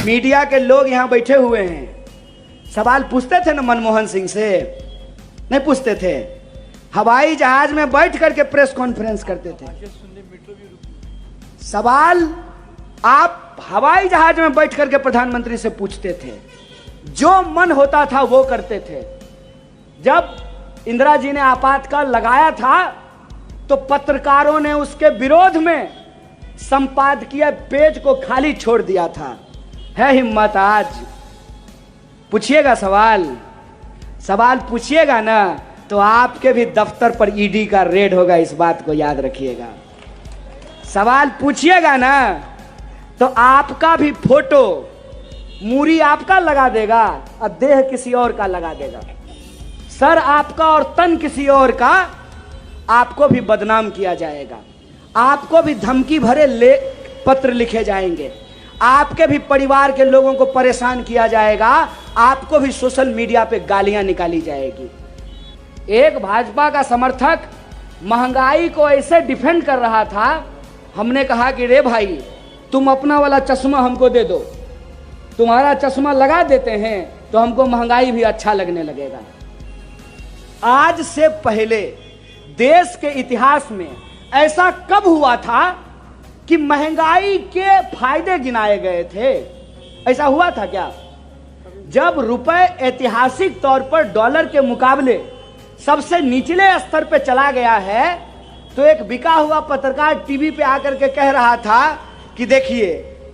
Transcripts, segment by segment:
Media के लोग यहां बैठे हुए हैं, सवाल पूछते थे ना मनमोहन सिंह से? नहीं पूछते थे। हवाई जहाज में बैठ करके प्रेस कॉन्फ्रेंस करते थे। सवाल आप हवाई जहाज में बैठ करके प्रधानमंत्री से पूछते थे, जो मन होता था वो करते थे। जब इंदिरा जी ने आपातकाल लगाया था तो पत्रकारों ने उसके विरोध में संपादकीय पेज को खाली छोड़ दिया था। है हिम्मत आज? पूछिएगा सवाल पूछिएगा ना तो आपके भी दफ्तर पर ईडी का रेड होगा, इस बात को याद रखिएगा। सवाल पूछिएगा ना तो आपका भी फोटो, मूरी आपका लगा देगा और देह किसी और का लगा देगा, सर आपका और तन किसी और का, आपको भी बदनाम किया जाएगा, आपको भी धमकी भरे पत्र लिखे जाएंगे, आपके भी परिवार के लोगों को परेशान किया जाएगा, आपको भी सोशल मीडिया पे गालियां निकाली जाएगी। एक भाजपा का समर्थक महंगाई को ऐसे डिफेंड कर रहा था, हमने कहा कि रे भाई तुम अपना वाला चश्मा हमको दे दो, तुम्हारा चश्मा लगा देते हैं तो हमको महंगाई भी अच्छा लगने लगेगा। आज से पहले देश के इतिहास में ऐसा कब हुआ था कि महंगाई के फायदे गिनाए गए थे? ऐसा हुआ था क्या? जब रुपए ऐतिहासिक तौर पर डॉलर के मुकाबले सबसे निचले स्तर पे चला गया है तो एक बिका हुआ पत्रकार टीवी पे आकर के कह रहा था कि देखिए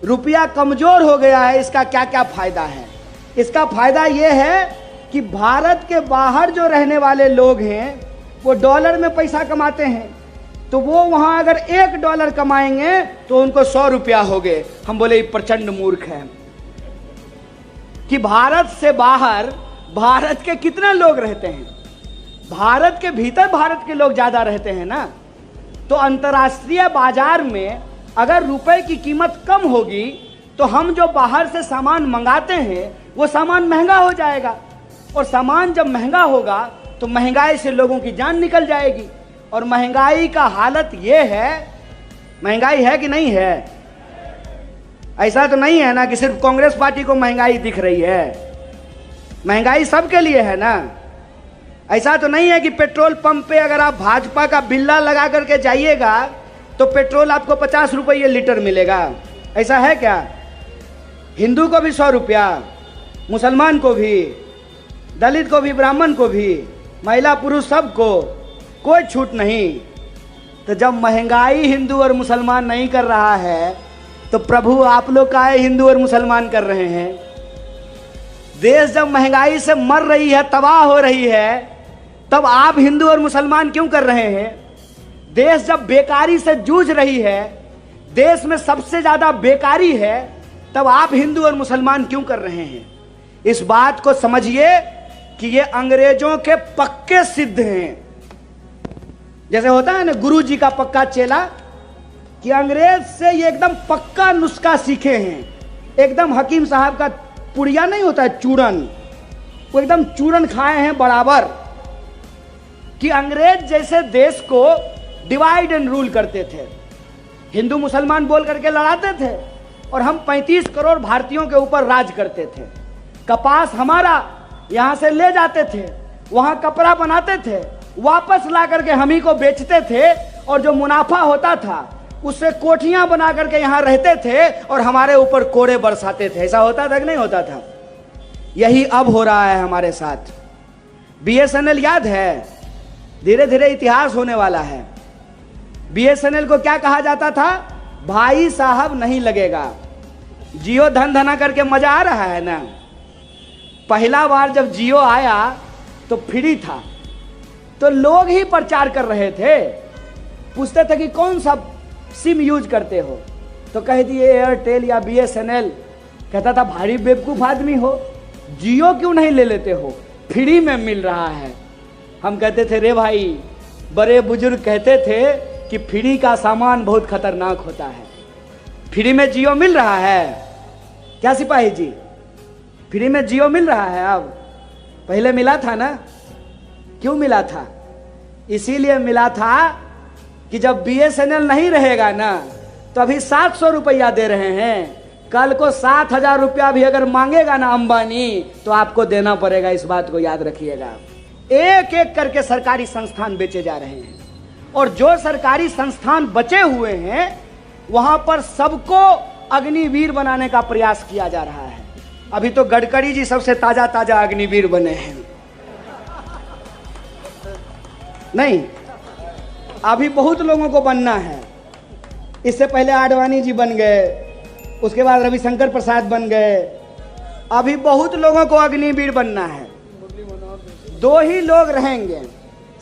रुपया कमजोर हो गया है, इसका क्या क्या फायदा है। इसका फायदा यह है कि भारत के बाहर जो रहने वाले लोग हैं वो डॉलर में पैसा कमाते हैं, तो वो वहां अगर $1 कमाएंगे तो उनको 100 रुपया हो गए। हम बोले प्रचंड मूर्ख है कि भारत से बाहर भारत के कितने लोग रहते हैं, भारत के भीतर भारत के लोग ज्यादा रहते हैं ना। तो अंतर्राष्ट्रीय बाजार में अगर रुपए की कीमत कम होगी तो हम जो बाहर से सामान मंगाते हैं वो सामान महंगा हो जाएगा, और सामान जब महंगा होगा तो महंगाई से लोगों की जान निकल जाएगी। और महंगाई का हालत ये है, महंगाई है कि नहीं है? ऐसा तो नहीं है ना कि सिर्फ कांग्रेस पार्टी को महंगाई दिख रही है, महंगाई सबके लिए है ना। ऐसा तो नहीं है कि पेट्रोल पंप पे अगर आप भाजपा का बिल्ला लगा करके जाइएगा तो पेट्रोल आपको 50 रुपये लीटर मिलेगा, ऐसा है क्या? हिंदू को भी 100 रुपया, मुसलमान को भी, दलित को भी, ब्राह्मण को भी, महिला पुरुष सबको, कोई छूट नहीं। तो जब महंगाई हिंदू और मुसलमान नहीं कर रहा है तो प्रभु आप लोग काहे हिंदू और मुसलमान कर रहे हैं? देश जब महंगाई से मर रही है, तबाह हो रही है, तब आप हिंदू और मुसलमान क्यों कर रहे हैं? देश जब बेकारी से जूझ रही है, देश में सबसे ज्यादा बेकारी है, तब आप हिंदू और मुसलमान क्यों कर रहे हैं? इस बात को समझिए कि ये अंग्रेजों के पक्के सिद्ध हैं। जैसे होता है ना गुरु जी का पक्का चेला, कि अंग्रेज से ये एकदम पक्का नुस्खा सीखे हैं। एकदम हकीम साहब का पुड़िया नहीं होता है, चूरन, वो एकदम चूरन खाए हैं बराबर। कि अंग्रेज जैसे देश को डिवाइड एंड रूल करते थे, हिंदू मुसलमान बोल करके लड़ाते थे, और हम 35 करोड़ भारतीयों के ऊपर राज करते थे। कपास हमारा यहां से ले जाते थे, वहां कपड़ा बनाते थे, वापस ला करके हम ही को बेचते थे, और जो मुनाफा होता था उससे कोठियां बना करके यहां रहते थे और हमारे ऊपर कोड़े बरसाते थे। ऐसा होता था कि नहीं होता था? यही अब हो रहा है हमारे साथ। बीएसएनएल याद है? धीरे धीरे इतिहास होने वाला है। बीएसएनएल को क्या कहा जाता था? भाई साहब नहीं लगेगा। जियो धन धना करके मजा आ रहा है ना। पहला बार जब जियो आया तो फ्री था, तो लोग ही प्रचार कर रहे थे, पूछते थे कि कौन सा सिम यूज करते हो, तो कह दिए एयरटेल या बीएसएनएल। कहता था भारी बेवकूफ आदमी हो, जियो क्यों नहीं ले लेते हो, फ्री में मिल रहा है। हम कहते थे रे भाई, बड़े बुजुर्ग कहते थे कि फ्री का सामान बहुत खतरनाक होता है। फ्री में जियो मिल रहा है क्या सिपाही जी? फ्री में जियो मिल रहा है अब, पहले मिला था ना। क्यों मिला था? इसीलिए मिला था कि जब बीएसएनएल नहीं रहेगा ना तो अभी 700 रुपया दे रहे हैं, कल को 7,000 रुपया भी अगर मांगेगा ना अंबानी तो आपको देना पड़ेगा, इस बात को याद रखिएगा। एक एक करके सरकारी संस्थान बेचे जा रहे हैं और जो सरकारी संस्थान बचे हुए हैं वहां पर सबको अग्निवीर बनाने का प्रयास किया जा रहा है। अभी तो गडकरी जी सबसे ताजा ताजा अग्निवीर बने हैं। नहीं, अभी बहुत लोगों को बनना है। इससे पहले आडवाणी जी बन गए, उसके बाद रविशंकर प्रसाद बन गए, अभी बहुत लोगों को अग्निवीर बनना है। दो ही लोग रहेंगे,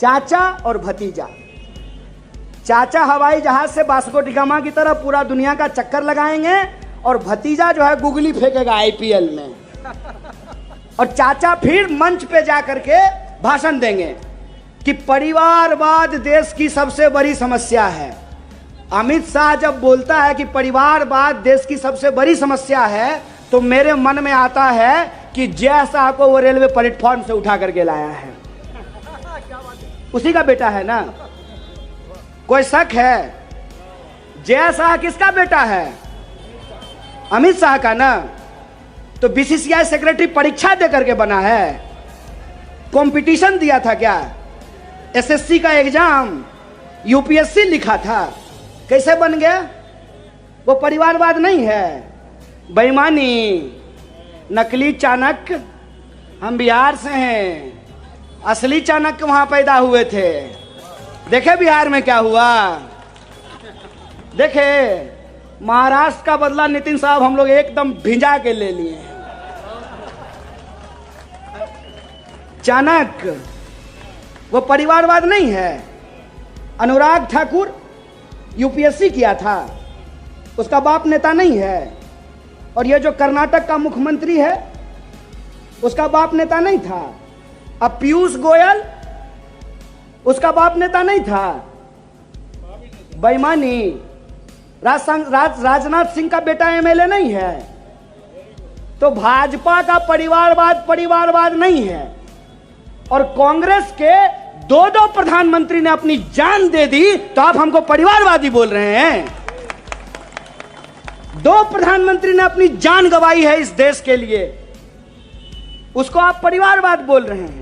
चाचा और भतीजा। चाचा हवाई जहाज से वास्को डी गामा की तरह पूरा दुनिया का चक्कर लगाएंगे और भतीजा जो है गुगली फेंकेगा आईपीएल में। और चाचा फिर मंच पे जा करके भाषण देंगे कि परिवारवाद देश की सबसे बड़ी समस्या है। अमित शाह जब बोलता है कि परिवारवाद देश की सबसे बड़ी समस्या है तो मेरे मन में आता है कि जय शाह को वो रेलवे प्लेटफॉर्म से उठा करके लाया है, उसी का बेटा है ना। कोई शक है? जय शाह किसका बेटा है? अमित शाह का ना। तो बीसीसीआई सेक्रेटरी परीक्षा दे करके बना है? कंपटीशन दिया था क्या? एसएससी का एग्जाम, यूपीएससी लिखा था, कैसे बन गया? वो परिवारवाद नहीं है, बेईमानी, नकली चाणक्य। हम बिहार से हैं, असली चाणक्य वहां पैदा हुए थे। देखे बिहार में क्या हुआ? देखे महाराष्ट्र का बदला नितिन साहब हम लोग एकदम भिंजा के ले लिए हैं। चाणक्य वो परिवारवाद नहीं है। अनुराग ठाकुर यूपीएससी किया था, उसका बाप नेता नहीं है। और ये जो कर्नाटक का मुख्यमंत्री है उसका बाप नेता नहीं था। अब पीयूष गोयल, उसका बाप नेता नहीं था। बेईमानी। राजनाथ सिंह का बेटा एमएलए नहीं है। तो भाजपा का परिवारवाद नहीं है। और कांग्रेस के दो प्रधानमंत्री ने अपनी जान दे दी तो आप हमको परिवारवादी बोल रहे हैं? दो प्रधानमंत्री ने अपनी जान गंवाई है इस देश के लिए, उसको आप परिवारवाद बोल रहे हैं?